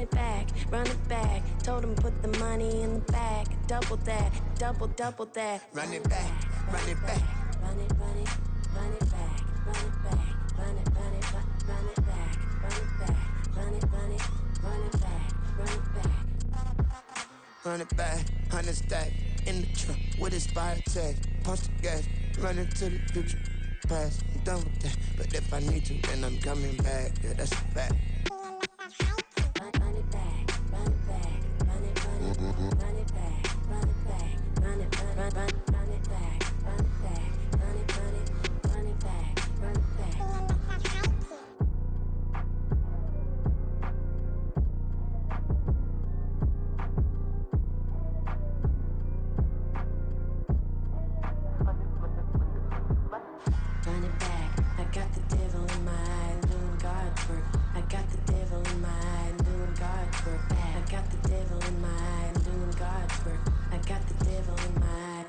it back, run it back. Told him put the money in the bag. Double that, double that. Run it back, run it back. Run it, run it, run it back, run it back, run it, run it, run it back, run it back, run it, run it, run it back, run it back. Run it back, 100 stack in the trunk with expired tag. Punch the gas, run into the future. Past, I'm done with that. But if I need to, then I'm coming back. Yeah, that's a fact. Run it back, run it back, run it, run it, run it back, run it back, run it, run it back, run it back, run it, run it, run it back, run it back. Run it back, I got the devil in my eye, doing God's work. I got the devil in my eye, doing God's work. I got the devil in my eye, doing God's work. I got the devil in my eye.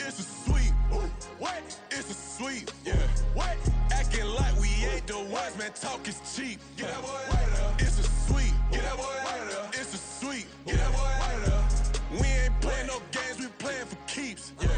It's a sweep. What? It's a sweep. Yeah. What? Acting like we ain't the ones, man. Talk is cheap. Get that boy out of there. It's a sweep. Get that boy out of there. It's a sweep. Get that boy out of there. We ain't playing no games, we playing for keeps. Yeah.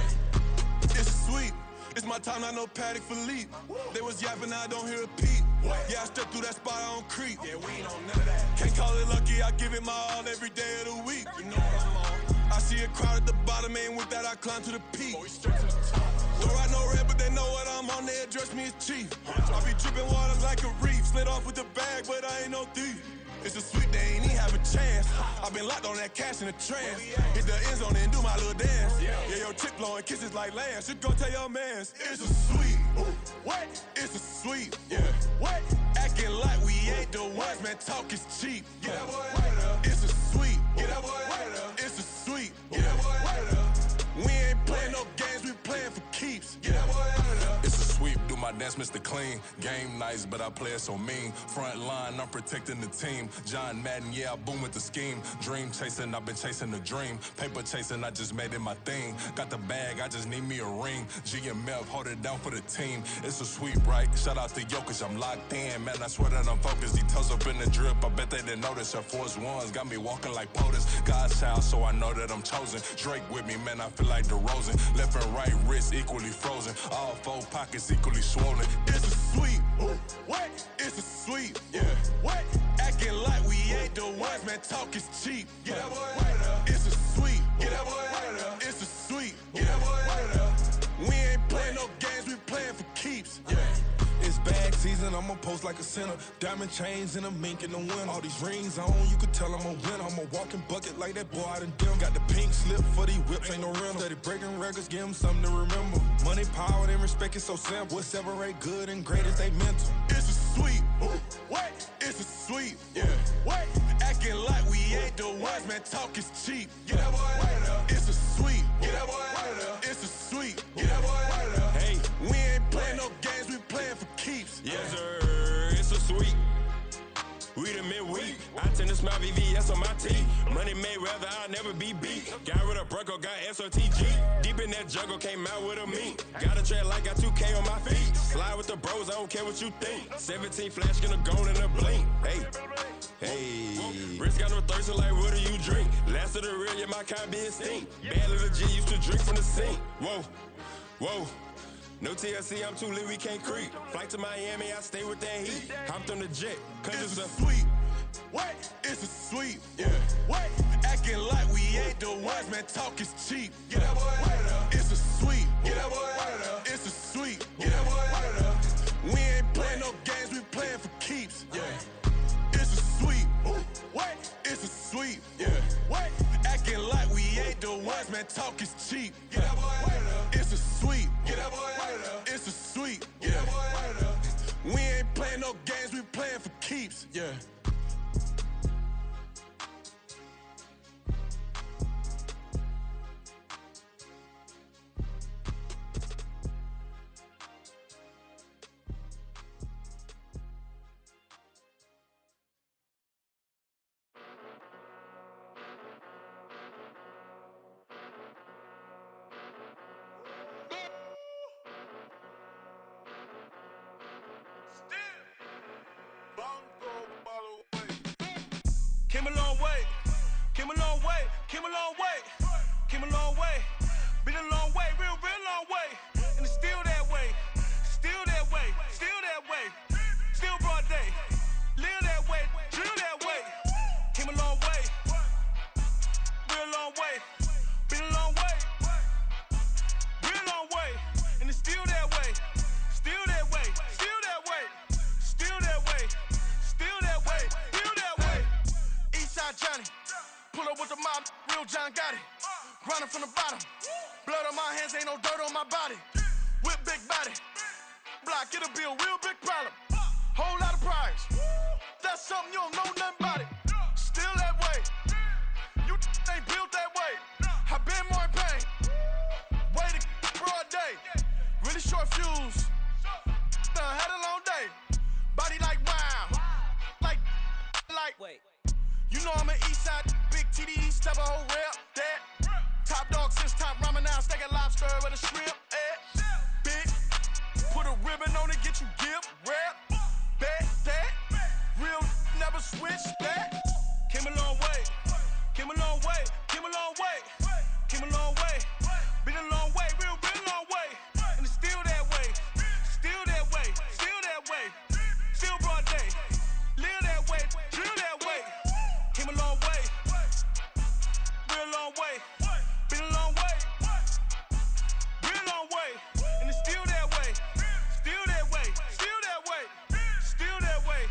It's a sweep. It's my time, not no Paddock Philippe. They was yapping, I don't hear a peep. Yeah, I step through that spot, I don't creep. Yeah, we ain't on none of that. Can't call it lucky, I give it my all every day of the week. You know what I'm on. I see a crowd at the bottom, and with that I climb to the peak. Throw out no red, but they know what I'm on, they address me as chief. I be dripping water like a reef, slid off with the bag, but I ain't no thief. It's a sweet, they ain't even have a chance. I been locked on that cash in a trance. Hit the end zone and do my little dance. Yeah, your chick blowing kisses like Lance. You go tell your mans. It's a sweet. What? It's a sweet. Yeah. What? Acting like we ain't the ones, man. Talk is cheap. Get that boy out of there. It's a sweet. Get that boy out of there. It's a sweet. Get that boy out of there. We ain't playing no games, we playing for keeps. Get that boy out of there. It's a sweep, do my dance, Mr. Clean. Game nice, but I play it so mean. Front line, I'm protecting the team. John Madden, yeah, I boom with the scheme. Dream chasing, I've been chasing the dream. Paper chasing, I just made it my thing. Got the bag, I just need me a ring. GMF, hold it down for the team. It's a sweep, right? Shout out to Jokic, I'm locked in. Man, I swear that I'm focused. Details up in the drip, I bet they didn't notice. Air Force Ones got me walking like POTUS. God's child, so I know that I'm chosen. Drake with me, man, I feel like DeRozan. Left and right wrist equally frozen. All four pockets equally swollen. It's a sweep. What? It's a sweep. Yeah. What? Acting like we ain't the ones, man. Talk is cheap. Get that boy out of there. It's a sweep. Get that boy out of there. It's a sweep. Get that boy out of there. We ain't playing no games, we playing for keeps. Yeah. It's bag season, I'ma post like a sinner. Diamond chains and a mink in the wind. All these rings on, you could tell I'm a winner. I'm a walking bucket like that boy out in Denver. Got the pink slip for these whips, ain't no rental. Steady breaking records, give them something to remember. Money, power, and respect is so simple. What separate good and great is they mental. It's a sweep. What? It's a sweep. Yeah. What? Acting like we ain't the ones, man. Talk is cheap. Get that boy out of there. It's a sweep. Get that boy out of there. It's a sweep. Get that boy out of there. Hey, we ain't playing no games, we playing for keeps. Yes, sir. It's a sweep. We the midweek. I tend to smile VVS on my teeth. Money made rather I'll never be beat. Got rid of Bronco, got SOTG. Deep in that jungle, came out with a meat. Got a tread like got 2K on my feet. Slide with the bros, I don't care what you think. 17 flash, gonna go in a blink. Hey. Hey, Rich got no thirst, like what do you drink? Last of the real, yeah, my kind be a stink. Bad little G used to drink from the sink. Whoa, whoa. No TLC, I'm too lit, we can't creep. Flight to Miami, I stay with that heat. Hopped on the jet, cause it's a sweep. What? It's a sweep. Yeah. What? Acting like we ain't the ones, man. Talk is cheap. Get that boy out of there. It's a sweep. Get that boy out of there. It's a sweep. Get that boy out of there. a long way, came a long way, came a long way. Been a long way, real long way. And it's still that way, still that way, still that way. Still broad day, live that way, drill that way. Came a long way, real long way. Been a long way, real long way. And it's still that way, still that way, still that way, still that way, still that way, still that way. Eastside Johnny, pull up with the mob, real John Gotti. Grinding from the bottom, blood on my hands, ain't no dirt on my body. Whip big body, block, it'll be a real big problem. Whole lot of priors, that's something you don't know nothing about it. Still that way, you ain't built that way. I been more in pain, way to broad day. Really short fuse, done had a long day. Body like wow, like. Wait. You know I'm an east side, big TDE, step a whole rep, that. Top dog since top ramen now, steak a lobster with a shrimp, big, put a ribbon on it, get you give, rep, bet, that. Real never switch, that. Came a long way, came a long way, came a long way, came a long way. Been a long way, real long way. And it's still that way, still that way, still that way. Still broad day, live that way, drill that way. Came a long way, real long way. Been a long way, real long way. And it's still that way, still that way, still that way, still that way,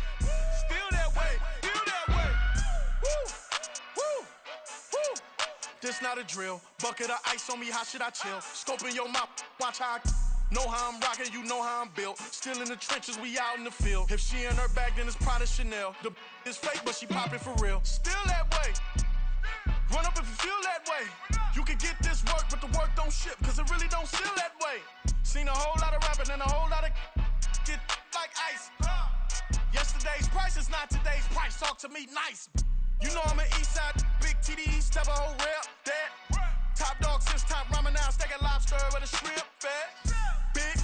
still that way, still that way. Woo, woo, woo. This not a drill, bucket of ice on me, how should I chill? Scoping your mouth, watch how I know how I'm rocking, you know how I'm built. Still in the trenches, we out in the field. If she in her bag, then it's Prada Chanel. The is fake, but she poppin' for real. Still that way. Run up if you feel that way. You can get this work, but the work don't ship, cause it really don't feel that way. Seen a whole lot of rapping and a whole lot of get like ice. Yesterday's price is not today's price. Talk to me nice. You know I'm an east side, big TDE, step a whole rep, that. Top dog since top ramen now, steak a lobster with a shrimp, fat. Big,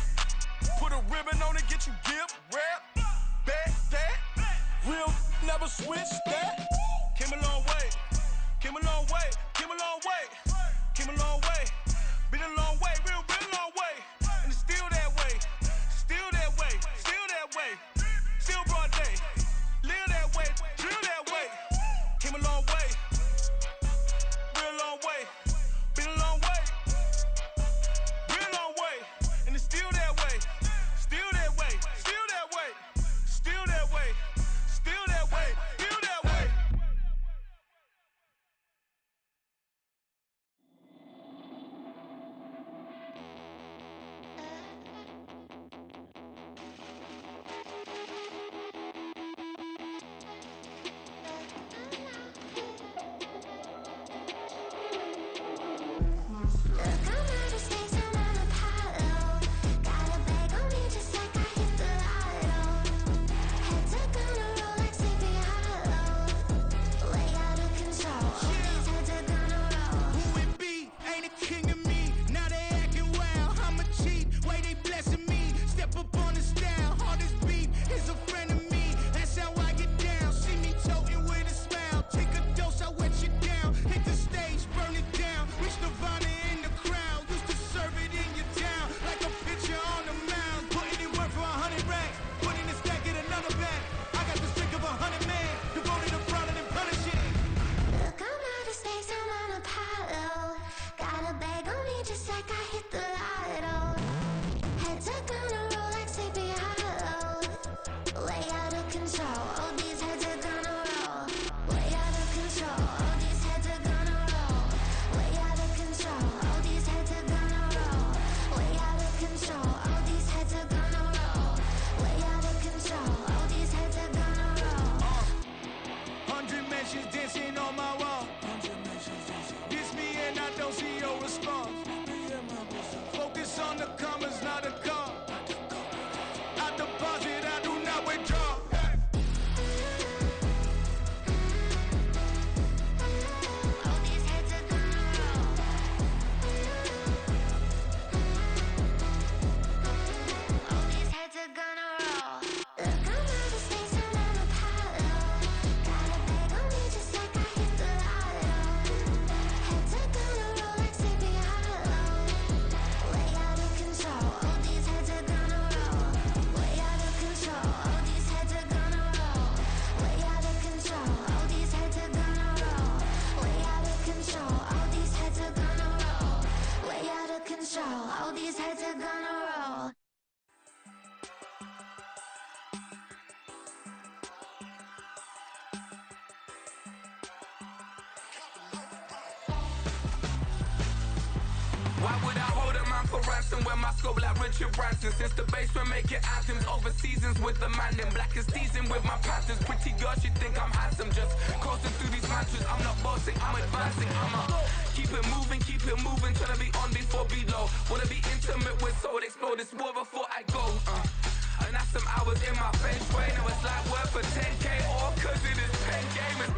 put a ribbon on it, get you give, rep, bet, that. Real never switch, that. Came a long way, came a long way, came a long way, came a long way. Been a long way, real long way. And it's still that way, still that way, still that way. Still broad day, live that way, drill that way. Came a long way, real long way. Been a long way, real long way. And it's still that way, still that way, still that way, still that way, still that way, still that way. Why would I hold a man for ransom when my scope like Richard Branson? Since the basement making anthems over seasons with the man in black is teasing with my Panthers. Pretty girl, she think I'm handsome. Just coasting through these mantras. I'm not bossing, I'm advancing. I'ma keep it moving, trying to be on before below. Wanna be intimate with soul, explode this war before I go. And that's some hours in my bench way. Now it's like work for 10K all cause it is pen gaming.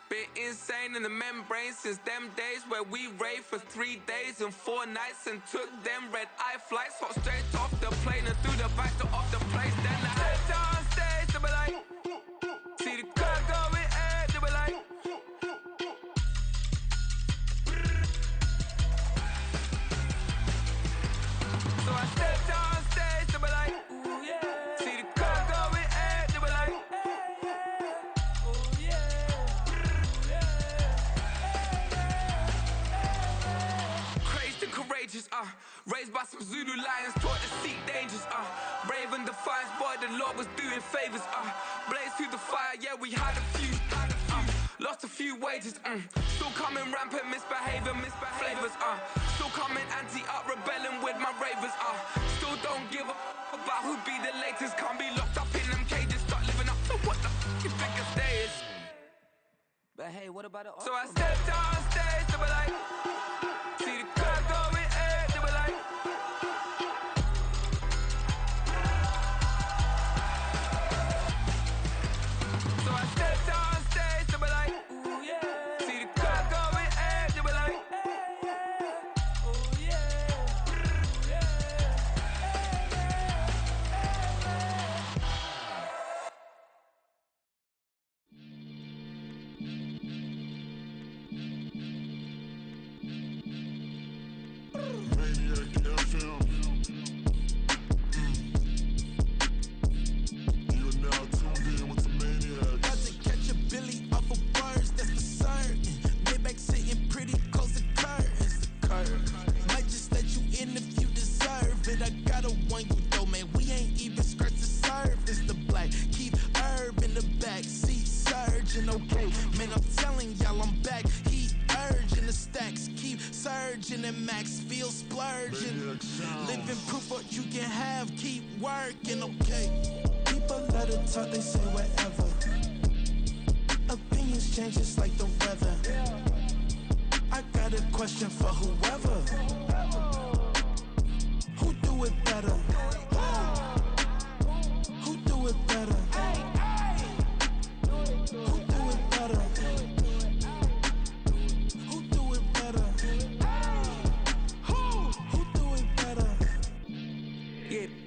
Been insane in the membrane since them days where we raved for 3 days and 4 nights and took them red eye flights. Hot straight off the plane and through the back door of the place. Then I head down stage to be like, see the car going ahead to be like. So I stepped on stage to be like, ooh yeah. See the car going ahead to be like, ooh yeah. Crazed and courageous, raised by some Zulu lions, taught to seek dangers, brave and defiant, boy, the Lord was doing favors, blaze through the fire, yeah, we had a few, lost a few wages, still coming rampant, misbehavior, flavors, still coming anti-up, rebelling with my ravers, still don't give a about who be the latest, can't be locked up in them cages, start living up to what the you think a day is. But hey, what about the So I stepped on stage to be like, see the car going ahead to be like. So I stepped on stage to be like, ooh yeah. See the car going ahead to be like, ooh yeah. Living proof what you can have, keep working, okay. People let it talk, they say whatever. Opinions change just like the weather. I got a question for whoever. Who do it better? Who do it better? Who do it better? Who do it better?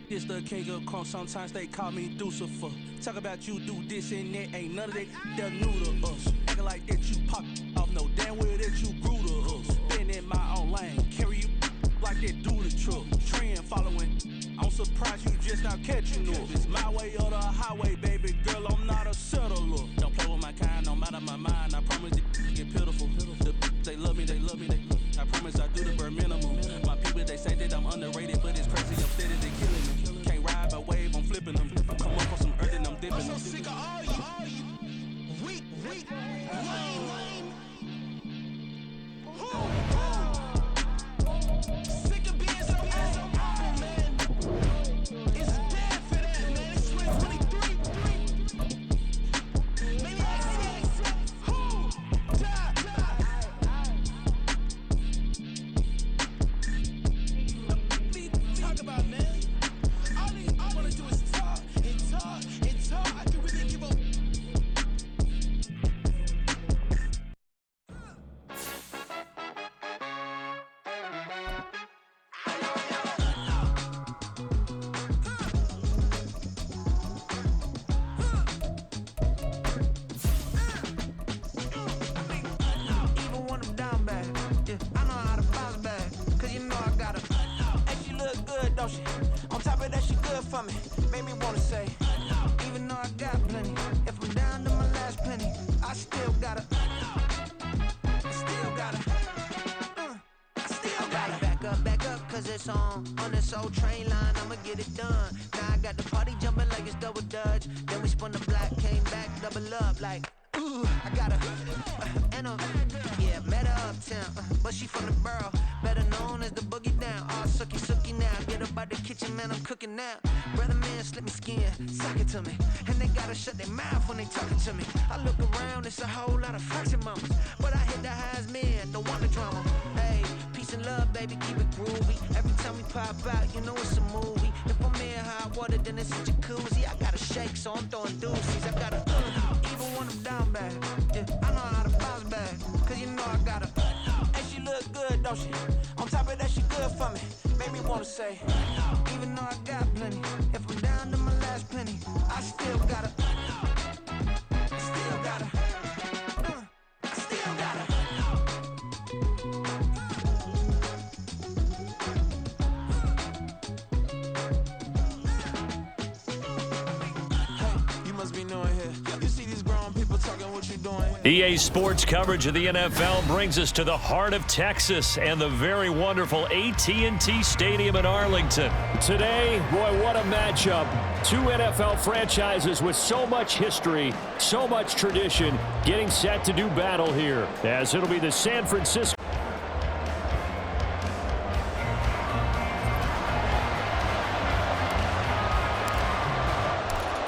This the king of crunk, sometimes they call me Lucifer. Talk about you do this and that, ain't none of that, they're new to us. Acting like that you pop off, no damn well that you grew to us. Been in my own lane, carry you like that do the truck. Trend following, I'm surprised you just not catching up. It's my way or the highway, baby girl, I'm not a settler. Don't play with my kind, no matter my mind, I promise it get pitiful. They love me, they love me, they love me. I promise I do the bare minimum. My people, they say that I'm underrated, but it's crazy, I'm steady, they killing me. Can't ride a wave, I'm flipping them. Come up on some earth and I'm dipping them. I'm so sick of all you weak, lame. Sick of being so awful, man. It's dead for that, man. It's 2023. Maniacs, talk about, man. All I wanna do is talk and talk and talk. I can really give up. Even when I'm down bad, yeah, I know how to bounce back. Cause you know I got her. Hey, she look good, don't she? On top of that, she good for me. Made me wanna say, even though I got plenty, if I'm down to my last penny, I still got her. Still got her. I still got her. Back up, cause it's on this old train line, I'ma get it done. Now I got the party jumping like it's double dutch. Then we spun the block, came back, double up like, ooh, I got her. And yeah, met her up town, but she from the borough, better known as the boogie down. All sookie now, get up out the kitchen, man, I'm cooking now. Brother man, slip me skin, suck it to me, and they gotta shut their mouth when they talking to me. I look around, it's a whole lot of flexing mamas, but I hit the highs, man, don't want the drama. Hey, peace and love, baby, keep it groovy. Every time we pop out, you know it's a movie. If I'm in hot water, then it's a jacuzzi. I gotta shake, so I'm throwing deuces. I gotta even when I'm down bad. Yeah, I know how to bounce back, cause you know I gotta. And she look good, don't she? On top of that, she good for me. Made me wanna say, even though I got plenty, if I'm down to my last penny, I still gotta. EA Sports coverage of the NFL brings us to the heart of Texas and the very wonderful AT&T Stadium in Arlington. Today, boy, what a matchup. Two NFL franchises with so much history, so much tradition, getting set to do battle here, as it'll be the San Francisco.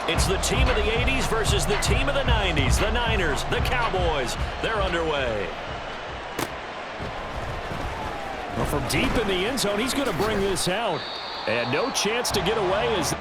It's the team of the 80s versus the team of the 90s. The Niners, the Cowboys, they're underway. Well, from deep in the end zone, he's going to bring this out. And no chance to get away as...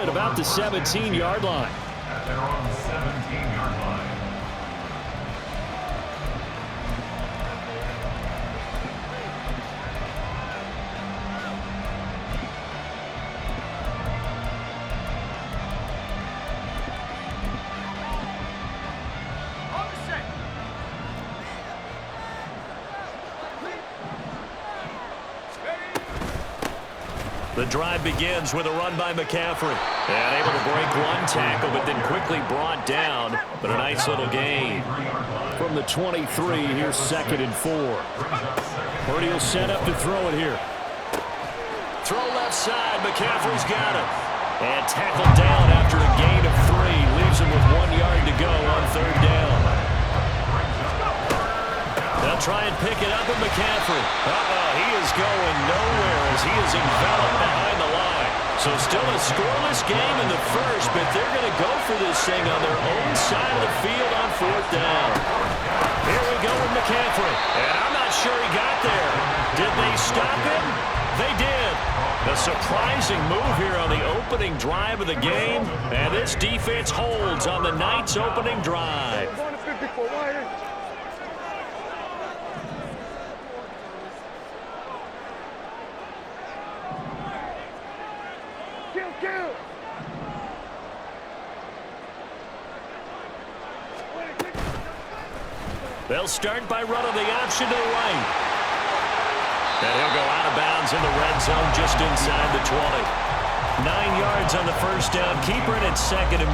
At about the 17-yard line. They're on the 17-yard line. The drive begins with a run by McCaffrey. And able to break one tackle, but then quickly brought down. But a nice little gain. From the 23, here's 2nd and 4. Purdy will set up to throw it here. Throw left side. McCaffrey's got it. And tackled down after a gain of 3. Leaves him with 1 yard to go on 3rd down. They'll try and pick it up with McCaffrey. He is going nowhere as he is enveloped behind the line. So still a scoreless game in the first, but they're going to go for this thing on their own side of the field on 4th down. Here we go with McCaffrey. And I'm not sure he got there. Did they stop him? They did. A surprising move here on the opening drive of the game. And this defense holds on the night's opening drive. They'll start by running the option to the right. And he'll go out of bounds in the red zone just inside the 20. 9 yards on the first down. Keeper it at 2nd and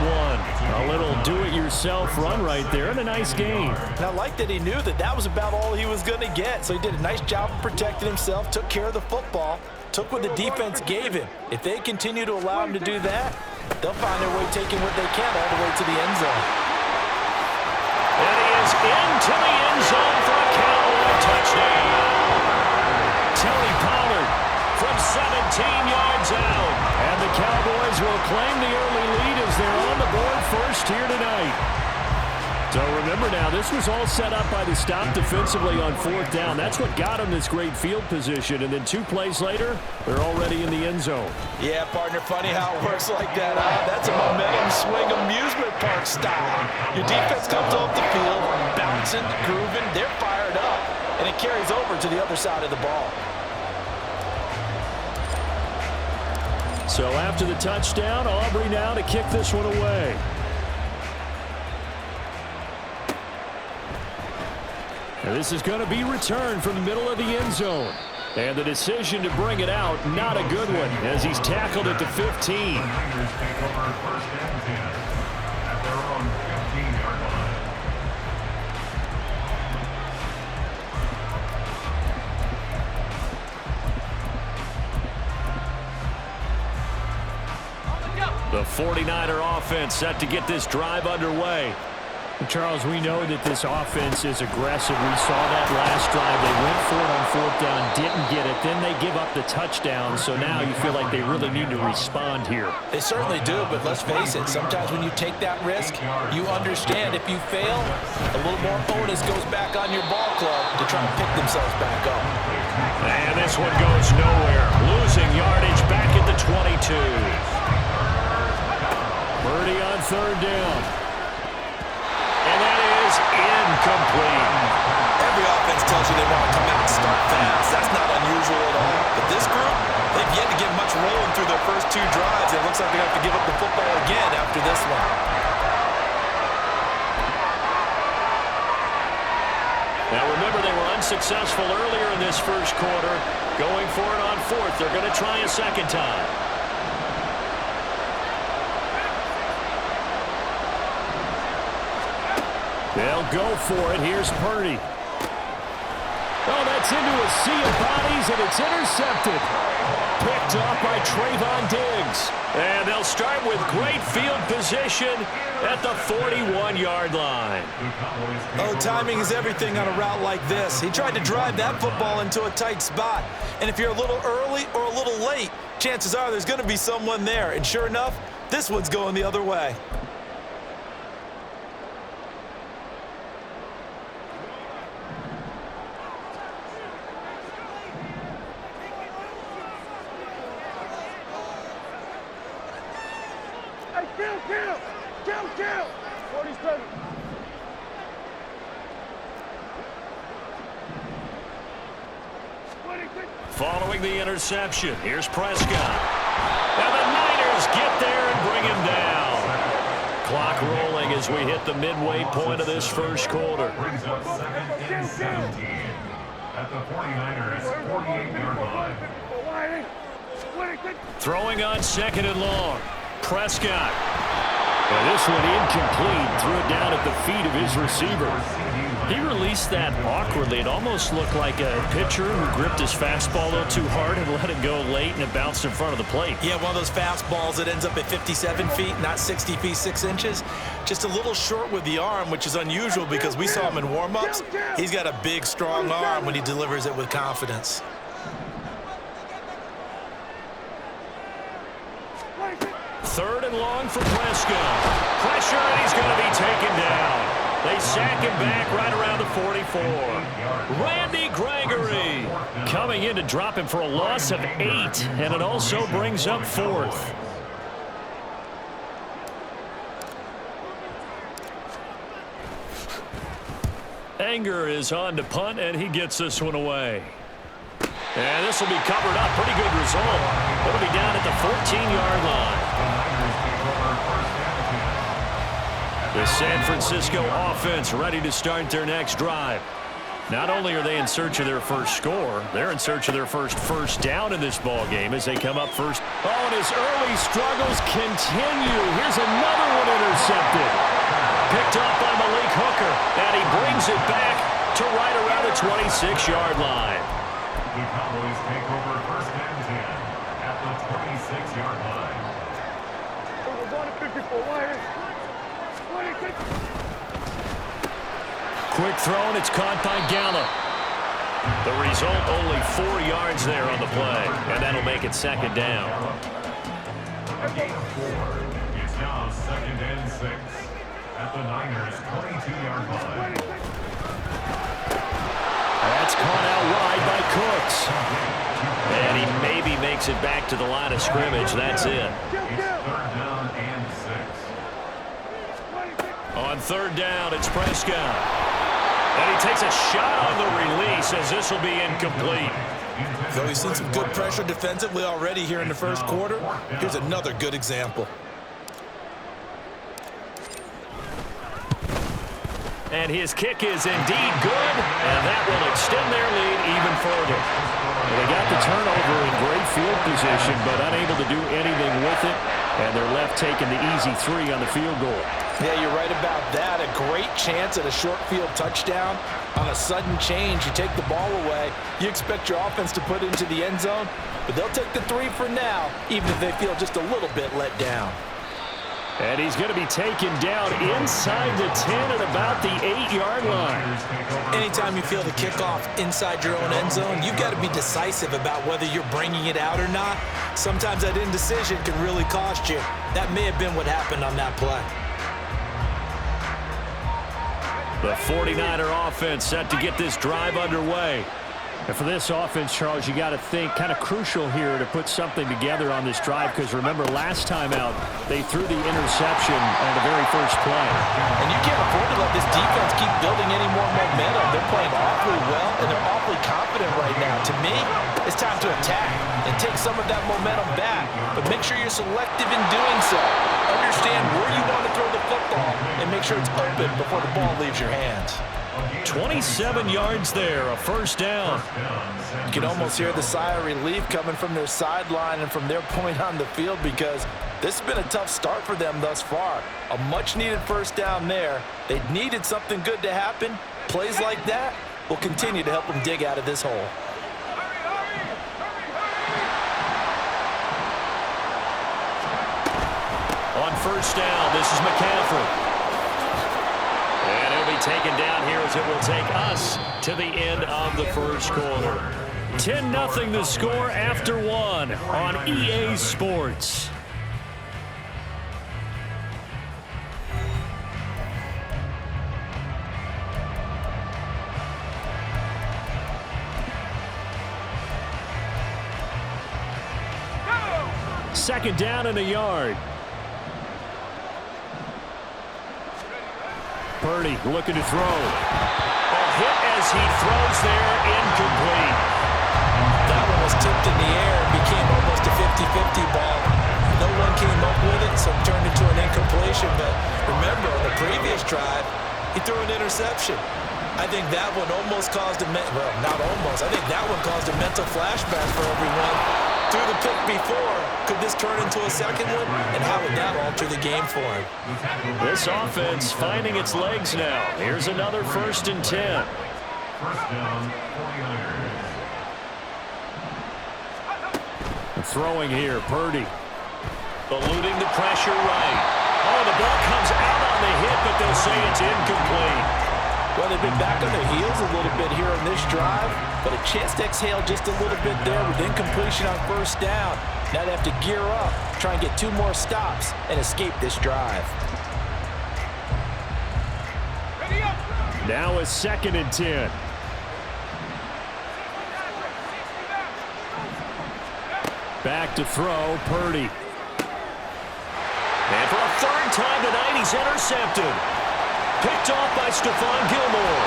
1. A little do-it-yourself run right there and a nice gain. And I like that he knew that that was about all he was going to get. So he did a nice job of protecting himself, took care of the football, took what the defense gave him. If they continue to allow him to do that, they'll find their way taking what they can all the way to the end zone. And he is into the end zone for a Cowboy touchdown. Tony Pollard from 17 yards out. And the Cowboys will claim the early lead as they're on the board first here tonight. So remember now, this was all set up by the stop defensively on 4th down. That's what got them this great field position. And then 2 plays later, they're already in the end zone. Yeah, partner, funny how it works like that. That's a momentum swing amusement park style. Your defense comes off the field, bouncing, grooving, they're fired up, and it carries over to the other side of the ball. So after the touchdown, Aubrey now to kick this one away. And this is going to be returned from the middle of the end zone. And the decision to bring it out, not a good one, as he's tackled at the 15. The 49er offense set to get this drive underway. Charles, we know that this offense is aggressive. We saw that last drive. They went for it on 4th down, didn't get it. Then they give up the touchdown, so now you feel like they really need to respond here. They certainly do, but let's face it, sometimes when you take that risk, you understand if you fail, a little more onus goes back on your ball club to try and pick themselves back up. And this one goes nowhere. Losing yardage back at the 22. Purdy on 3rd down. And that is incomplete. Every offense tells you they want to come out and start fast. That's not unusual at all. But this group, they've yet to get much rolling through their first 2 drives. It looks like they're going to have to give up the football again after this one. Now remember, they were unsuccessful earlier in this first quarter. Going for it on 4th. They're going to try a second time. They'll go for it. Here's Purdy. Oh, that's into a sea of bodies, and it's intercepted. Picked off by Trayvon Diggs. And they'll start with great field position at the 41-yard line. Oh, timing is everything on a route like this. He tried to drive that football into a tight spot. And if you're a little early or a little late, chances are there's going to be someone there. And sure enough, this one's going the other way. Kill! 47. Following the interception, here's Prescott. And the Niners get there and bring him down. Clock rolling as we hit the midway point of this first quarter. Brings up 2nd and 17 at the 49ers' 48-yard line. Throwing on 2nd and long. Prescott. And this one incomplete. Threw it down at the feet of his receiver. He released that awkwardly. It almost looked like a pitcher who gripped his fastball a little too hard and let it go late, and it bounced in front of the plate. Yeah, one of those fastballs that ends up at 57 feet, not 60 feet, 6 inches. Just a little short with the arm, which is unusual because we saw him in warm-ups. He's got a big, strong arm when he delivers it with confidence. Third and long for Prescott. Pressure, and he's going to be taken down. They sack him back right around the 44. Randy Gregory coming in to drop him for a loss of 8, and it also brings up 4th. Anger is on to punt, and he gets this one away. And this will be covered up. Pretty good result. It'll be down at the 14-yard line. The San Francisco offense ready to start their next drive. Not only are they in search of their first score, they're in search of their first down in this ball game as they come up first. Oh, and his early struggles continue. Here's another one intercepted. Picked up by Malik Hooker, and he brings it back to right around the 26-yard line. The Cowboys take over 1st and 10 at the 26-yard line. Quick throw, and it's caught by Gallup. The result, only 4 yards there on the play, and that'll make it 2nd down. A gain of 4. It's now 2nd and 6. at the Niners' 22-yard line. That's caught out wide by Cooks. And he maybe makes it back to the line of scrimmage. That's it. It's 3rd down and 6. On 3rd down, it's Prescott. And he takes a shot on the release as this will be incomplete. So we've seen some good pressure defensively already here in the first quarter. Here's another good example. And his kick is indeed good, and that will extend their lead even further. Well, they got the turnover in great field position, but unable to do anything with it, and they're left taking the easy 3 on the field goal. Yeah, you're right about that. A great chance at a short field touchdown. On a sudden change, you take the ball away. You expect your offense to put it into the end zone, but they'll take the 3 for now, even if they feel just a little bit let down. And he's going to be taken down inside the 10 at about the 8-yard line. Anytime you feel the kickoff inside your own end zone, you've got to be decisive about whether you're bringing it out or not. Sometimes that indecision can really cost you. That may have been what happened on that play. The 49er offense set to get this drive underway. And for this offense, Charles, you got to think kind of crucial here to put something together on this drive, because remember last time out they threw the interception on the very first play. And you can't afford to let this defense keep building any more momentum. They're playing awfully well, and they're awfully confident right now. To me, it's time to attack and take some of that momentum back, but make sure you're selective in doing so. Understand where you want to throw the football and make sure it's open before the ball leaves your hands. 27 yards there, a 1st down. You can almost hear the sigh of relief coming from their sideline and from their point on the field, because this has been a tough start for them thus far. A much-needed 1st down there. They needed something good to happen. Plays like that will continue to help them dig out of this hole. On 1st down, this is McCaffrey. And he'll be taken down here as it will take us to the end of the first quarter. 10-0 the score after 1 on EA Sports. Second down and a yard. Purdy looking to throw. A hit as he throws there, incomplete. That one was tipped in the air and became almost a 50-50 ball. No one came up with it, so it turned into an incompletion. But remember, on the previous drive, he threw an interception. I think that one almost caused well, not almost. I think that one caused a mental flashback for everyone. Through the pick before, could this turn into a second one? And how would that alter the game for him? This offense finding its legs now. Here's another 1st and 10. 1st down, 49ers. Throwing here, Purdy. Eluding the pressure right. Oh, the ball comes out on the hit, but they'll say it's incomplete. Well, they've been back on their heels a little bit here on this drive, but a chance to exhale just a little bit there with incompletion on 1st down. Now they have to gear up, try and get 2 more stops, and escape this drive. Now a 2nd and 10. Back to throw, Purdy. And for a 3rd time tonight, he's intercepted. Picked off by Stephon Gilmore.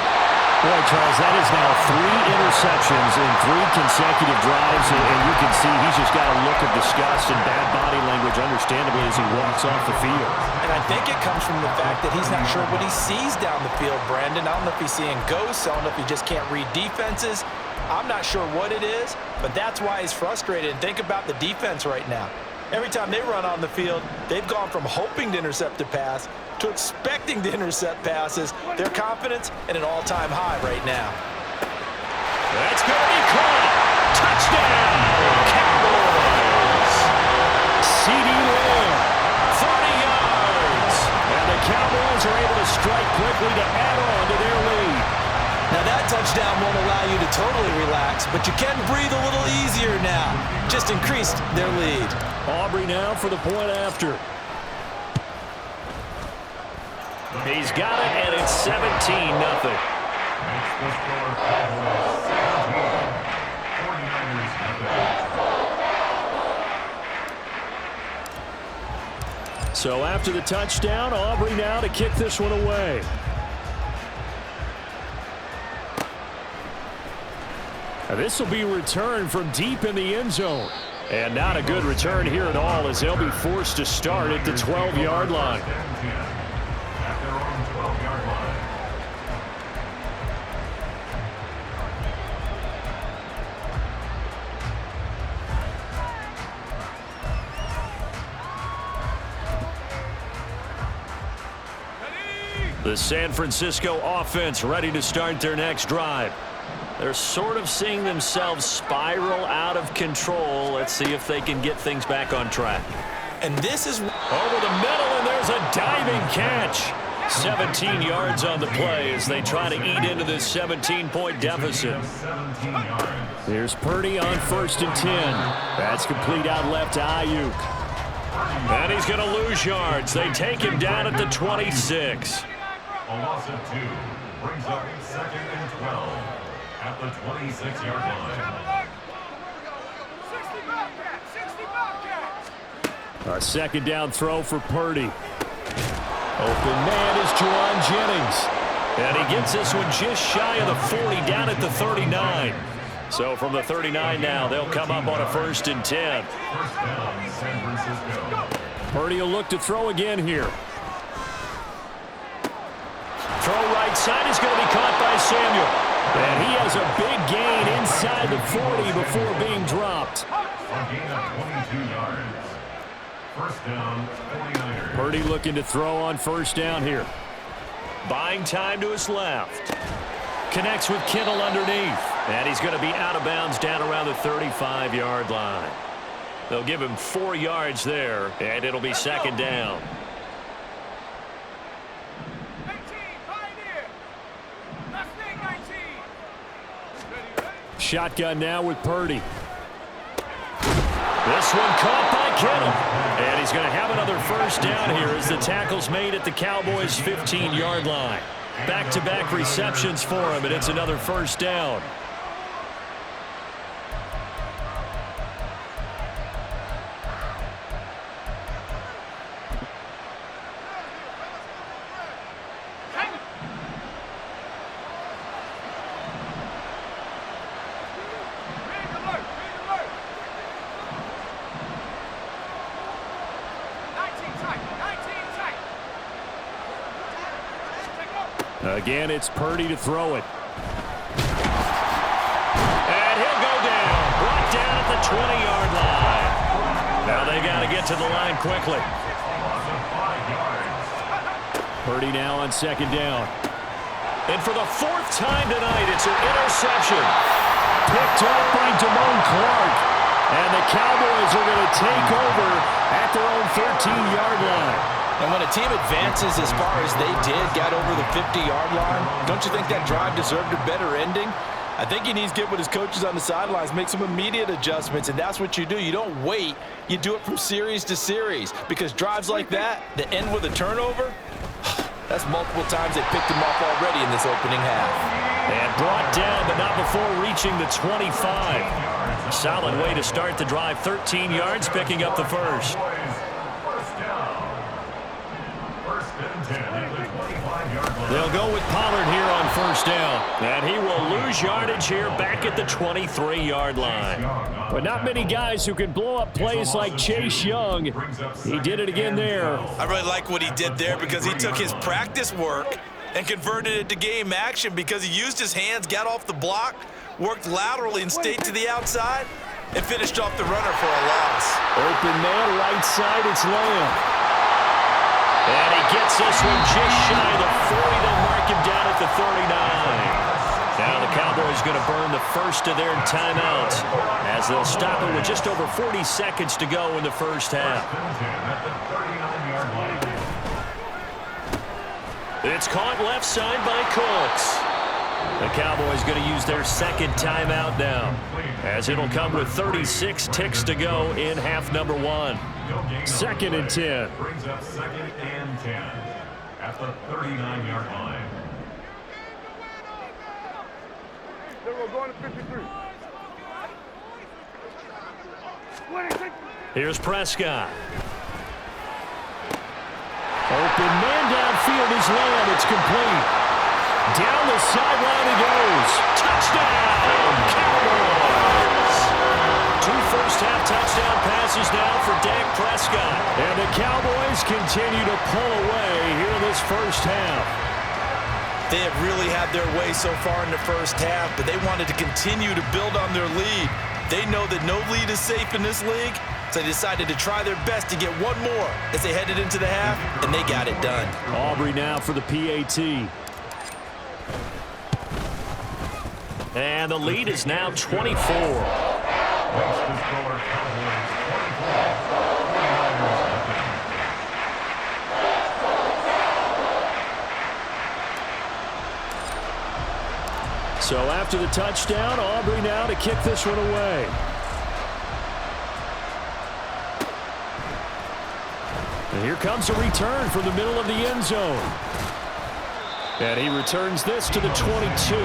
Boy, Charles, that is now 3 interceptions in 3 consecutive drives, and you can see he's just got a look of disgust and bad body language, understandably, as he walks off the field. And I think it comes from the fact that he's not sure what he sees down the field, Brandon. I don't know if he's seeing ghosts. I don't know if he just can't read defenses. I'm not sure what it is, but that's why he's frustrated. And think about the defense right now. Every time they run on the field, they've gone from hoping to intercept a pass to expecting to intercept passes. Their confidence at an all-time high right now. That's going to be caught. Touchdown, Cowboys. CeeDee Lamb, 30 yards. And the Cowboys are able to strike quickly to add on to their lead. Now that touchdown won't allow you to totally relax, but you can breathe a little easier now. Just increased their lead. Aubrey now for the point after. He's got it, and it's 17-0. Makes the score Cowboys 17, 49ers nothing. So after the touchdown, Aubrey now to kick this one away. This will be returned from deep in the end zone. And not a good return here at all, as they'll be forced to start at the 12-yard line. At their own 12-yard line. The San Francisco offense ready to start their next drive. They're sort of seeing themselves spiral out of control. Let's see if they can get things back on track. And this is over the middle, and there's a diving catch. 17 yards on the play as they try to eat into this 17-point deficit. Here's Purdy on 1st and 10. That's complete out left to Ayuk. And he's going to lose yards. They take him down at the 26. A loss of 2 brings up 2nd and 12 at the 26-yard line. A second down throw for Purdy. Open man is Juwan Jennings. And he gets this one just shy of the 40, down at the 39. So from the 39 now, they'll come up on a 1st and 10. First down, San Francisco. Purdy will look to throw again here. Throw right side is going to be caught by Samuel. And he has a big gain inside the 40 before being dropped. A gain of 22 yards. First down, 49ers. Purdy looking to throw on 1st down here. Buying time to his left. Connects with Kittle underneath. And he's going to be out of bounds down around the 35-yard line. They'll give him 4 yards there, and it'll be 2nd down. Shotgun now with Purdy. This one caught by Kittle. And he's going to have another 1st down here as the tackle's made at the Cowboys' 15-yard line. Back-to-back receptions for him, and it's another 1st down. Again, it's Purdy to throw it. And he'll go down. Brought down at the 20-yard line. Now they got to get to the line quickly. Purdy now on 2nd down. And for the 4th time tonight, it's an interception. Picked off by Damone Clark. And the Cowboys are going to take over at their own 13-yard line. And when a team advances as far as they did, got over the 50-yard line, don't you think that drive deserved a better ending? I think he needs to get with his coaches on the sidelines, make some immediate adjustments, and that's what you do. You don't wait. You do it from series to series, because drives like that end with a turnover, that's multiple times they picked him off already in this opening half. And brought down, but not before reaching the 25. Solid way to start the drive. 13 yards, picking up the 1st. They'll go with Pollard here on 1st down. And he will lose yardage here back at the 23-yard line. But not many guys who can blow up plays like Chase Young. He did it again there. I really like what he did there because he took his practice work and converted it to game action because he used his hands, got off the block, worked laterally and stayed to the outside, and finished off the runner for a loss. Open man, right side, it's Lamb. And he gets this one just shy of the 40. They'll mark him down at the 39. Now the Cowboys going to burn the 1st of their timeouts as they'll stop it with just over 40 seconds to go in the 1st half. It's caught left side by Cooks. The Cowboys going to use their 2nd timeout now as it'll come with 36 ticks to go in half number 1. 2nd and 10. Brings up 2nd and 10 at the 39-yard line. We're going to 53. Here's Prescott. Open man downfield is Lamb. It's complete. Down the sideline he goes. Touchdown, Cowboys! 2 first-half touchdown passes now for Dak Prescott. And the Cowboys continue to pull away here in this first half. They have really had their way so far in the first half, but they wanted to continue to build on their lead. They know that no lead is safe in this league, so they decided to try their best to get one more as they headed into the half, and they got it done. Aubrey now for the PAT. And the lead is now 24. So after the touchdown, Aubrey now to kick this one away. And here comes a return from the middle of the end zone. And he returns this to the 22.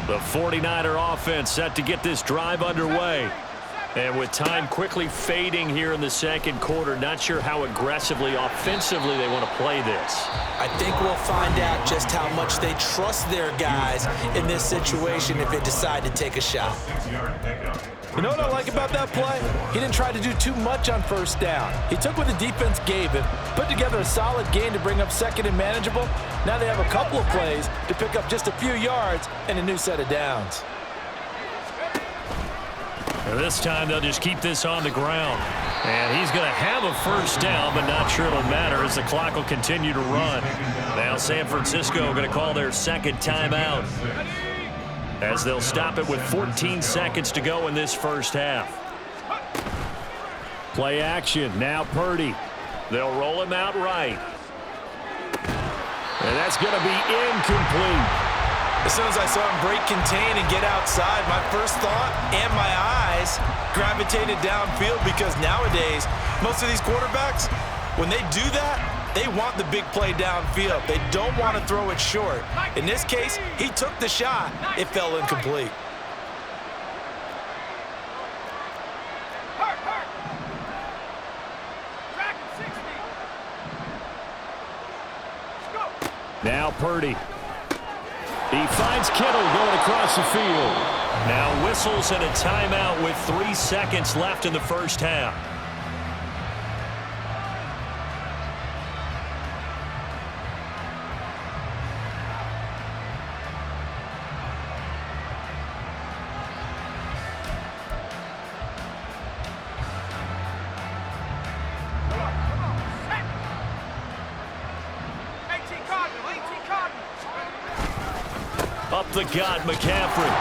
The 49er offense set to get this drive underway. And with time quickly fading here in the second quarter, not sure how aggressively, offensively they want to play this. I think we'll find out just how much they trust their guys in this situation if they decide to take a shot. You know what I like about that play? He didn't try to do too much on first down. He took what the defense gave him, put together a solid gain to bring up second and manageable. Now they have a couple of plays to pick up just a few yards and a new set of downs. And this time they'll just keep this on the ground. And he's going to have a first down, but not sure it'll matter as the clock will continue to run. Now San Francisco going to call their second timeout, as they'll stop it with 14 seconds to go in this first half. Play action. Now Purdy. They'll roll him out right. And that's going to be incomplete. As soon as I saw him break contain and get outside, my first thought and my eyes gravitated downfield, because nowadays, most of these quarterbacks, when they do that, they want the big play downfield. They don't want to throw it short. In this case, he took the shot. It fell incomplete. Now Purdy. He finds Kittle going across the field. Now whistles and a timeout with 3 seconds left in the first half. Up the gut, McCaffrey.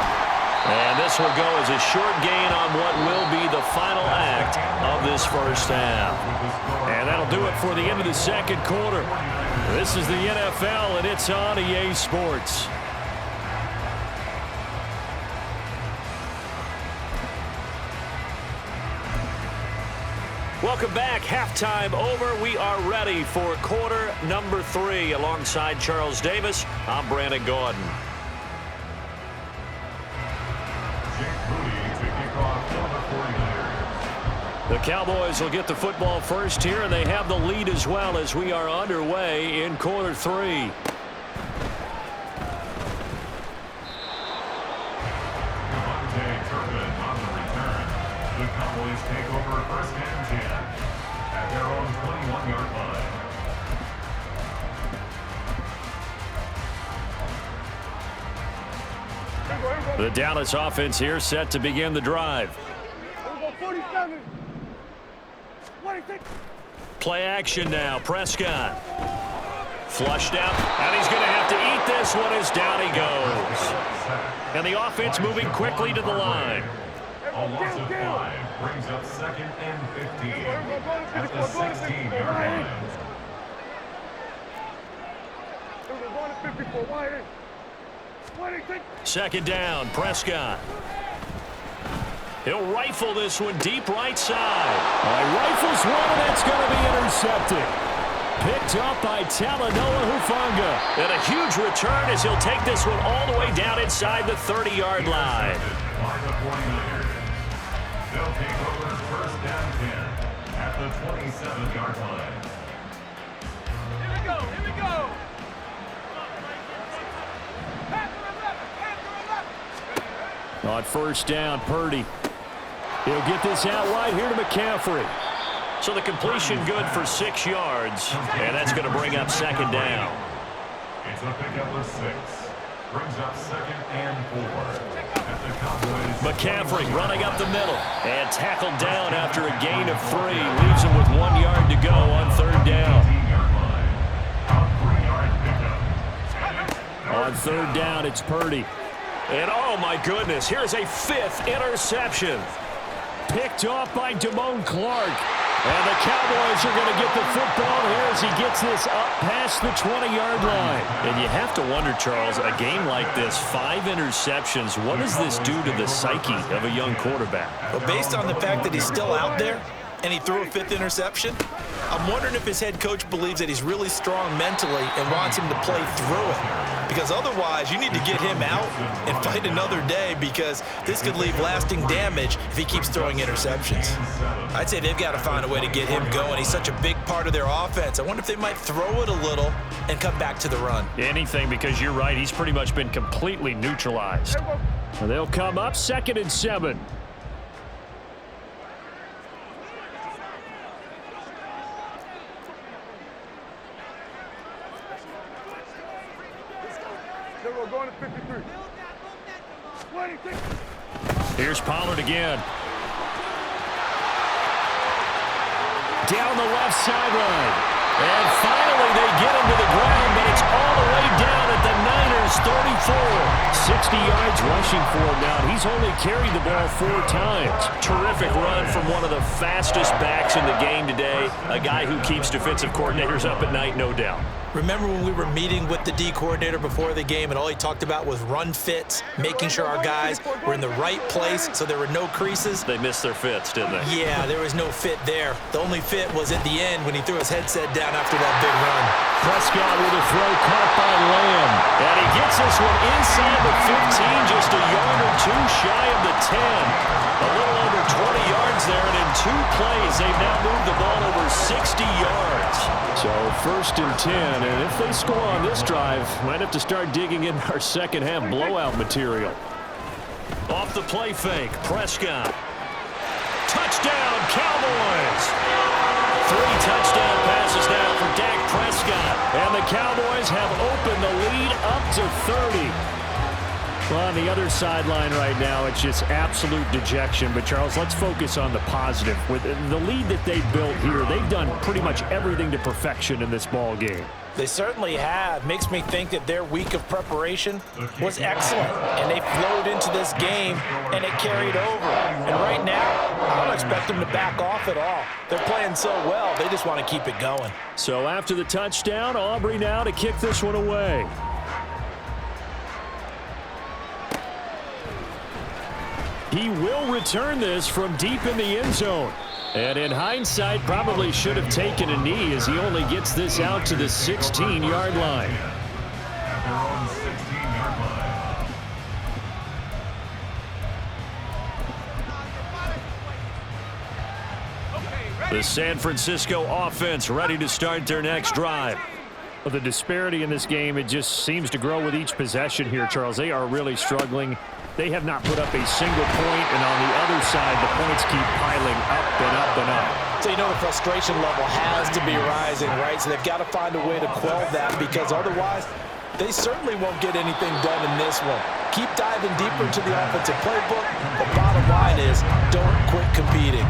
And this will go as a short gain on what will be the final act of this first half. And that'll do it for the end of the second quarter. This is the NFL, and it's on EA Sports. Welcome back. Halftime over. We are ready for quarter number 3. Alongside Charles Davis, I'm Brandon Gordon. The Cowboys will get the football first here, and they have the lead as well as we are underway in quarter 3. The Cowboys take over first and 10 at their own 21-yard line. The Dallas offense here set to begin the drive. Play action now. Prescott. Flushed out, and he's going to have to eat this one as down he goes. And the offense moving quickly to the line. A loss of 5 brings up 2nd and 15 at the 16-yard line. Second down, Prescott. He'll rifle this one deep right side. Rifles one, and it's going to be intercepted. Picked up by Talanoa Hufanga. And a huge return as he'll take this one all the way down inside the 30-yard line. By the 49ers. They'll take over 1st down 10 at the 27-yard line. Here we go. On 1st down, Purdy. He'll get this out wide here to McCaffrey. So the completion good for 6 yards, and that's going to bring up 2nd down. It's a pickup of 6. Brings up 2nd and 4 at the Cowboys. McCaffrey running up the middle and tackled down after a gain of 3. Leaves him with 1 yard to go on 3rd down. On 3rd down, it's Purdy. And oh my goodness, here's a 5th interception. Picked off by Damone Clark. And the Cowboys are going to get the football here as he gets this up past the 20-yard line. And you have to wonder, Charles, a game like this, 5 interceptions, what does this do to the psyche of a young quarterback? Well, based on the fact that he's still out there and he threw a 5th interception, I'm wondering if his head coach believes that he's really strong mentally and wants him to play through it. Because otherwise, you need to get him out and fight another day, because this could leave lasting damage if he keeps throwing interceptions. I'd say they've got to find a way to get him going. He's such a big part of their offense. I wonder if they might throw it a little and come back to the run. Anything, because you're right. He's pretty much been completely neutralized. And they'll come up 2nd and 7. Going to 53. Here's Pollard again. Down the left sideline. And finally they get him to the ground, but it's all the way down at the Niners 34. 60 yards rushing for him now. He's only carried the ball 4 times. Terrific run from one of the fastest backs in the game today. A guy who keeps defensive coordinators up at night, no doubt. Remember when we were meeting with the D coordinator before the game and all he talked about was run fits, making sure our guys were in the right place so there were no creases? They missed their fits, didn't they? Yeah, there was no fit there. The only fit was at the end when he threw his headset down after that big run. Prescott with a throw caught by Lamb. And he gets this one inside the 15, just a yard or 2 shy of the 10. A little over 20 yards there, and in 2 plays, they've now moved the ball over 60 yards. So 1st and 10, and if they score on this drive, might have to start digging in our second half blowout material. Off the play fake, Prescott. Touchdown, Cowboys! 3 touchdown passes now for Dak Prescott. And the Cowboys have opened the lead up to 30. Well, on the other sideline right now, it's just absolute dejection. But, Charles, let's focus on the positive. With the lead that they built here, they've done pretty much everything to perfection in this ball game. They certainly have. Makes me think that their week of preparation was excellent. And they flowed into this game, and it carried over. And right now, I don't expect them to back off at all. They're playing so well, they just want to keep it going. So after the touchdown, Aubrey now to kick this one away. He will return this from deep in the end zone. And in hindsight, probably should have taken a knee as he only gets this out to the 16-yard line. The San Francisco offense ready to start their next drive. Well, the disparity in this game, it just seems to grow with each possession here, Charles. They are really struggling. They have not put up a single point, and on the other side, the points keep piling up and up and up. So you know the frustration level has to be rising, right? So they've got to find a way to quell that, because otherwise they certainly won't get anything done in this one. Keep diving deeper into the offensive playbook. The bottom line is don't quit competing.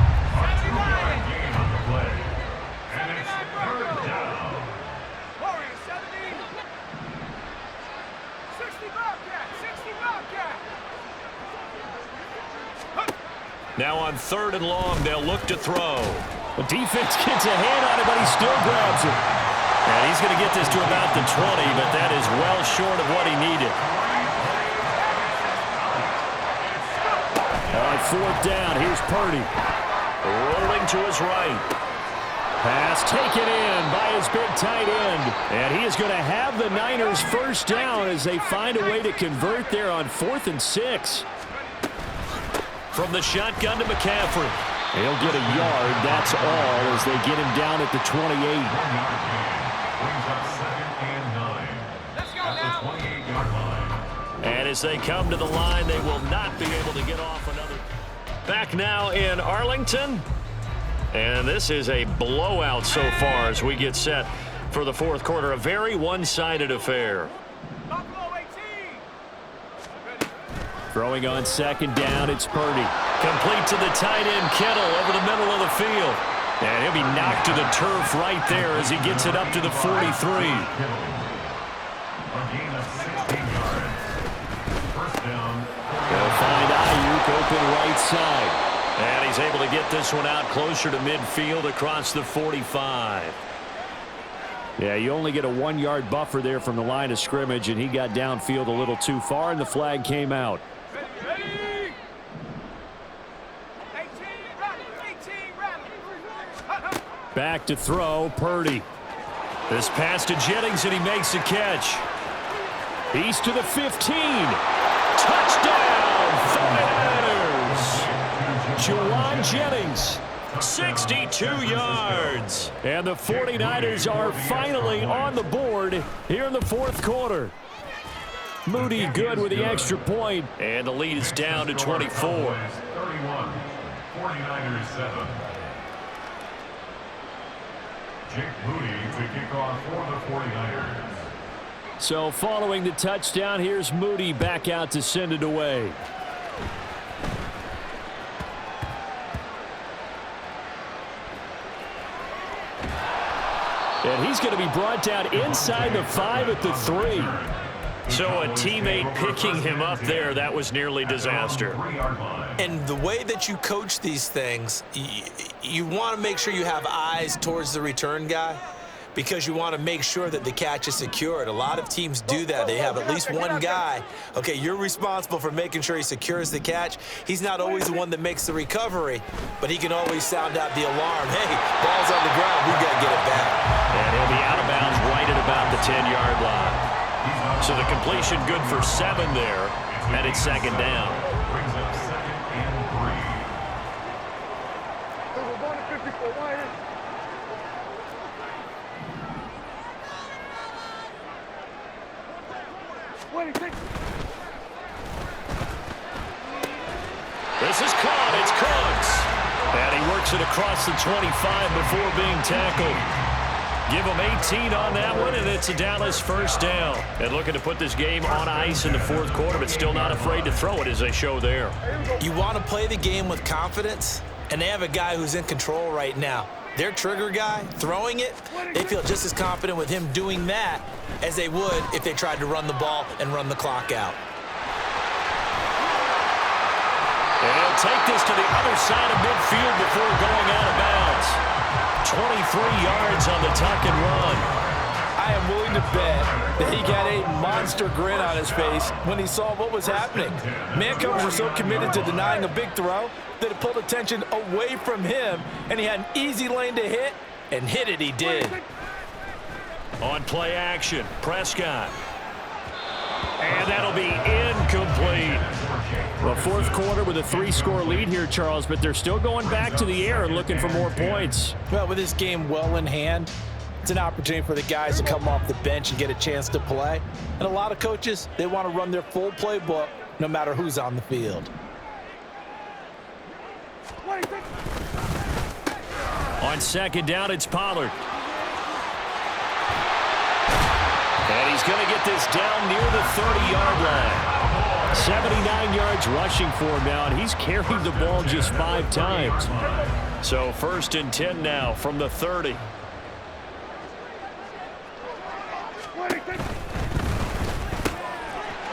Now on 3rd and long, they'll look to throw. The defense gets a hand on it, but he still grabs it. And he's going to get this to about the 20, but that is well short of what he needed. On 4th down, here's Purdy. Rolling to his right. Pass taken in by his big tight end. And he is going to have the Niners first down as they find a way to convert there on 4th and 6. From the shotgun to McCaffrey. He'll get a yard, that's all, as they get him down at the 28. Brings up 2nd and 9. Let's go now. At the 28-yard line. And as they come to the line, they will not be able to get off another. Back now in Arlington. And this is a blowout so far as we get set for the 4th quarter. A very one-sided affair. Throwing on 2nd down, it's Purdy. Complete to the tight end, Kittle, over the middle of the field. And he'll be knocked to the turf right there as he gets it up to the 43. A gain of 16 yards. First down. They'll find Ayuk open right side. And he's able to get this one out closer to midfield across the 45. Yeah, you only get a 1-yard buffer there from the line of scrimmage, and he got downfield a little too far, and the flag came out. Back to throw, Purdy. This pass to Jennings, and he makes the catch. He's to the 15. Touchdown, 49ers. Juwan Jennings. 62 yards. And the 49ers are finally on the board here in the 4th quarter. Moody good with the extra point. And the lead is down to 24. 31. 49ers 7. Jake Moody to kick off for the 49ers. So following the touchdown, here's Moody back out to send it away. And he's going to be brought down inside the 5 at the 3. So a teammate picking him up there, that was nearly disaster. And the way that you coach these things, you want to make sure you have eyes towards the return guy because you want to make sure that the catch is secured. A lot of teams do that. They have at least one guy. Okay, you're responsible for making sure he secures the catch. He's not always the one that makes the recovery, but he can always sound out the alarm. Hey, ball's on the ground. We've got to get it back. And he'll be out of bounds right at about the 10-yard line. So the completion good for 7 there, and it's 2nd down. Brings up 2nd and 3. We're going to 54. Why is This is caught. It's Cooks. And he works it across the 25 before being tackled. Give him 18 on that one, and it's a Dallas first down. And looking to put this game on ice in the 4th quarter, but still not afraid to throw it as they show there. You want to play the game with confidence, and they have a guy who's in control right now. Their trigger guy, throwing it, they feel just as confident with him doing that as they would if they tried to run the ball and run the clock out. And he'll take this to the other side of midfield before going out of bounds. 23 yards on the tuck and run. I am willing to bet that he got a monster grin on his face when he saw what was happening. Mancovers were so committed to denying a big throw that it pulled attention away from him, and he had an easy lane to hit, and hit it he did. On play action, Prescott. And that'll be incomplete. Well, 4th quarter with a 3-score lead here, Charles, but they're still going back to the air and looking for more points. Well, with this game well in hand, it's an opportunity for the guys to come off the bench and get a chance to play. And a lot of coaches, they want to run their full playbook no matter who's on the field. On 2nd down, it's Pollard. And he's going to get this down near the 30-yard line. 79 yards rushing for him now, and he's carried the ball just 5 times. So 1st and 10 now from the 30.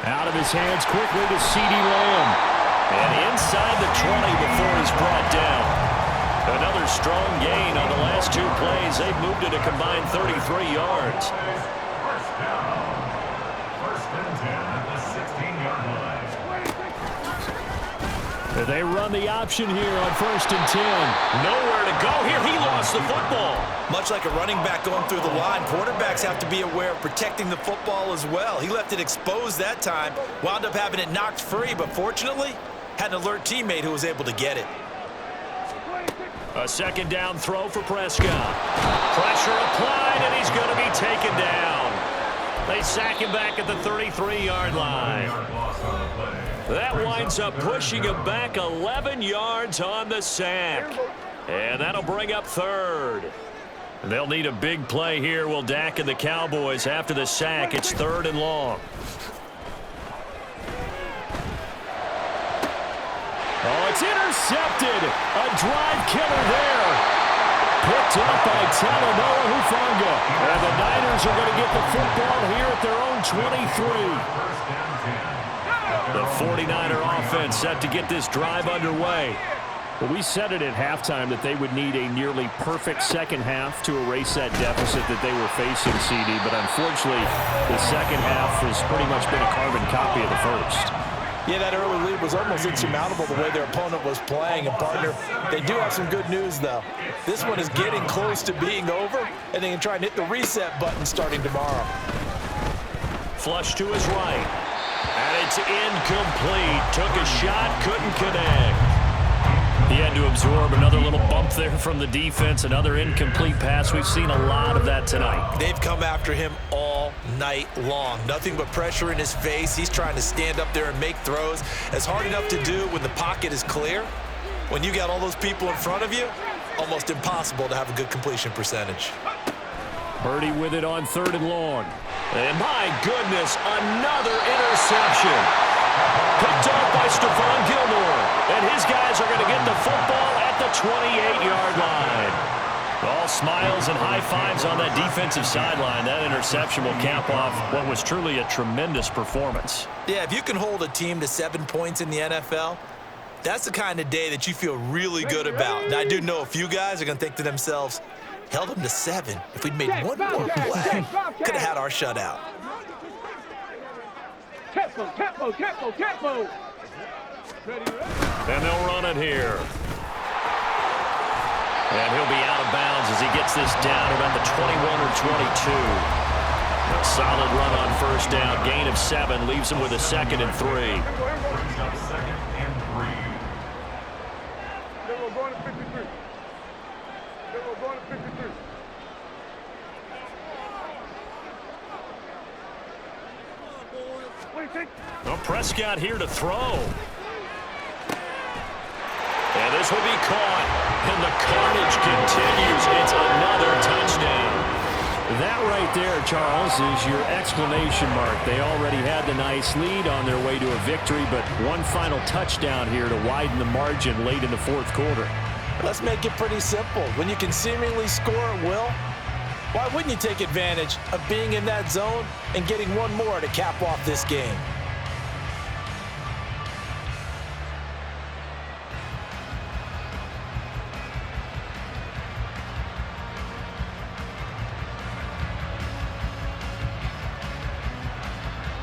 Out of his hands quickly to CeeDee Lamb. And inside the 20 before he's brought down. Another strong gain on the last 2 plays. They've moved it a combined 33 yards. First down. First and 10 at the 16-yard line. They run the option here on 1st and 10. Nowhere to go here. He lost the football. Much like a running back going through the line, quarterbacks have to be aware of protecting the football as well. He left it exposed that time, wound up having it knocked free, but fortunately, had an alert teammate who was able to get it. A second down throw for Prescott. Pressure applied, and he's going to be taken down. They sack him back at the 33-yard line. That winds up pushing him back 11 yards on the sack. And that'll bring up 3rd. They'll need a big play here, will Dak and the Cowboys, after the sack. It's 3rd and long. Oh, it's intercepted. A drive killer there. Picked up by Talanoa Hufanga. And the Niners are going to get the football here at their own 23. The 49er offense set to get this drive underway. Well, we said it at halftime that they would need a nearly perfect second half to erase that deficit that they were facing, CD. But unfortunately, the second half has pretty much been a carbon copy of the first. Yeah, that early lead was almost insurmountable the way their opponent was playing. And, partner, they do have some good news, though. This one is getting close to being over, and they can try and hit the reset button starting tomorrow. Flush to his right. And it's incomplete. Took a shot, couldn't connect. He had to absorb another little bump there from the defense, another incomplete pass. We've seen a lot of that tonight. They've come after him all night long. Nothing but pressure in his face. He's trying to stand up there and make throws. It's hard enough to do when the pocket is clear. When you got all those people in front of you, almost impossible to have a good completion percentage. Purdy with it on 3rd and long. And my goodness, another interception. Picked off by Stephon Gilmore. And his guys are going to get the football at the 28-yard line. All smiles and high fives on that defensive sideline. That interception will cap off what was truly a tremendous performance. Yeah, if you can hold a team to 7 points in the NFL, that's the kind of day that you feel really good about. And I do know a few guys are going to think to themselves, held them to 7. If we'd made one more play, could have had our shutout. Tempo. And they'll run it here. And he'll be out of bounds as he gets this down around the 21 or 22. A solid run on 1st down. Gain of 7 leaves him with a 2nd and 3. Second and 3. They were going to 53. Well, Prescott here to throw. And this will be caught. And the carnage continues. It's another touchdown. That right there, Charles, is your exclamation mark. They already had the nice lead on their way to a victory, but one final touchdown here to widen the margin late in the 4th quarter. Let's make it pretty simple. When you can seemingly score at will, why wouldn't you take advantage of being in that zone and getting one more to cap off this game?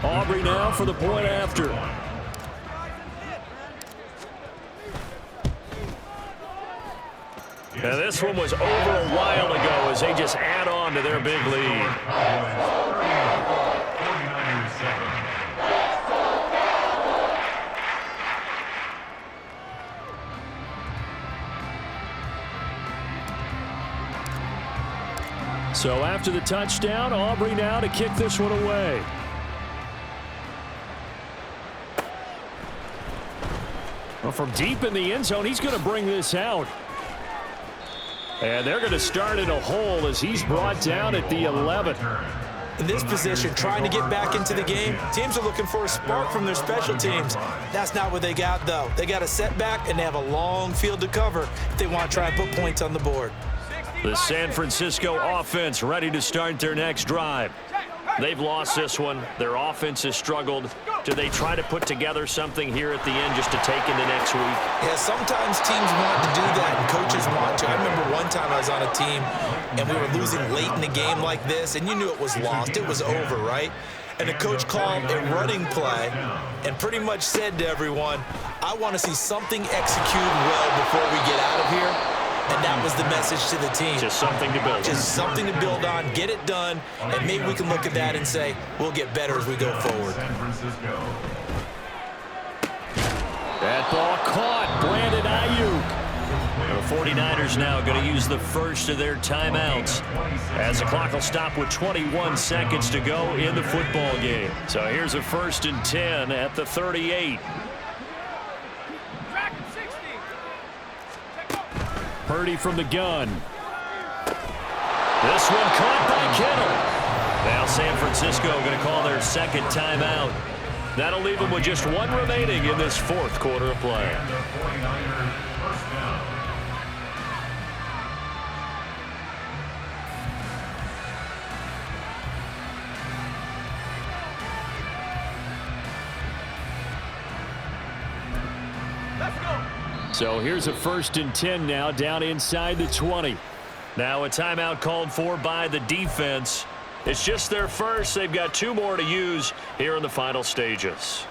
Aubrey now for the point after. Now this one was over a while ago as they just add on to their big lead. So after the touchdown, Aubrey now to kick this one away. Well, from deep in the end zone, he's going to bring this out. And they're going to start in a hole as he's brought down at the 11. In this position, trying to get back into the game, teams are looking for a spark from their special teams. That's not what they got, though. They got a setback, and they have a long field to cover if they want to try and put points on the board. The San Francisco offense ready to start their next drive. They've lost this one. Their offense has struggled. Do they try to put together something here at the end just to take into next week? Yeah, sometimes teams want to do that and coaches want to. I remember one time I was on a team and we were losing late in the game like this, and you knew it was lost. It was over, right? And the coach called a running play and pretty much said to everyone, I want to see something executed well before we get out of here. And that was the message to the team. Just something to build on. Just something to build on, get it done, and maybe we can look at that and say, we'll get better as we go forward. That ball caught. Brandon Ayuk. The 49ers now going to use the first of their timeouts as the clock will stop with 21 seconds to go in the football game. So here's a 1st and 10 at the 38. Purdy from the gun. This one caught by Kittle. Now San Francisco going to call their second timeout. That'll leave them with just one remaining in this 4th quarter of play. So here's a 1st and 10 now down inside the 20. Now a timeout called for by the defense. It's just their first. They've got 2 more to use here in the final stages.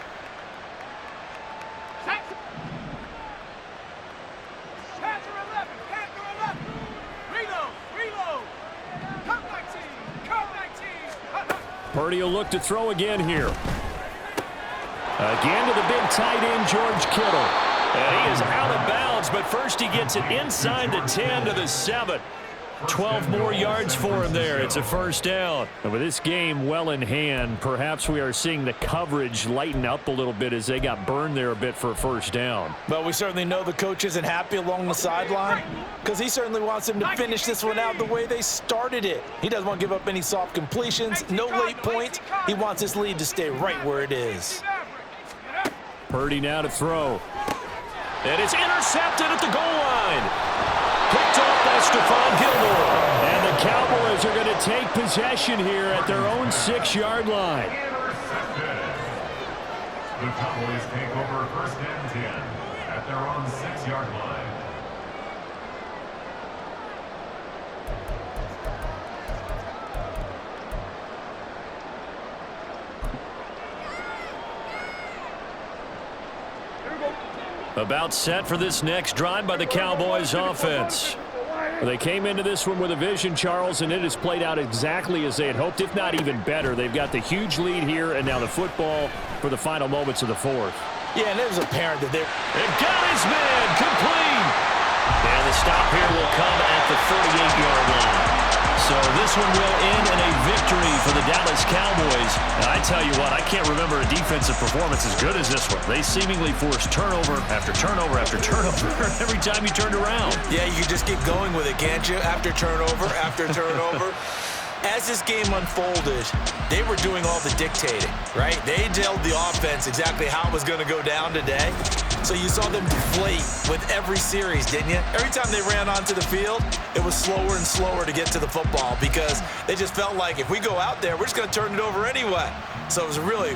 Purdy will look to throw again here. Again to the big tight end, George Kittle. And he is out of bounds, but first he gets it inside the 10 to the 7. 12 more yards for him there. It's a 1st down. And with this game well in hand, perhaps we are seeing the coverage lighten up a little bit as they got burned there a bit for a 1st down. But we certainly know the coach isn't happy along the sideline because he certainly wants them to finish this one out the way they started it. He doesn't want to give up any soft completions, no late points. He wants this lead to stay right where it is. Purdy now to throw. And it's intercepted at the goal line. Picked off by Stephon Gilmore. And the Cowboys are going to take possession here at their own 6-yard line. The Cowboys take over 1st and 10 at their own 6-yard line. About set for this next drive by the Cowboys offense. They came into this one with a vision, Charles, and it has played out exactly as they had hoped, if not even better. They've got the huge lead here, and now the football for the final moments of the 4th. Yeah, and it was apparent that they've got his man complete. And the stop here will come at the 38-yard line. So this one will end in a victory for the Dallas Cowboys. And I tell you what, I can't remember a defensive performance as good as this one. They seemingly forced turnover after turnover after turnover every time you turned around. Yeah, you can just keep going with it, can't you? After turnover, after turnover. As this game unfolded, they were doing all the dictating, right? They told the offense exactly how it was going to go down today. So you saw them deflate with every series, didn't you? Every time they ran onto the field, it was slower and slower to get to the football because they just felt like if we go out there, we're just going to turn it over anyway. So it was really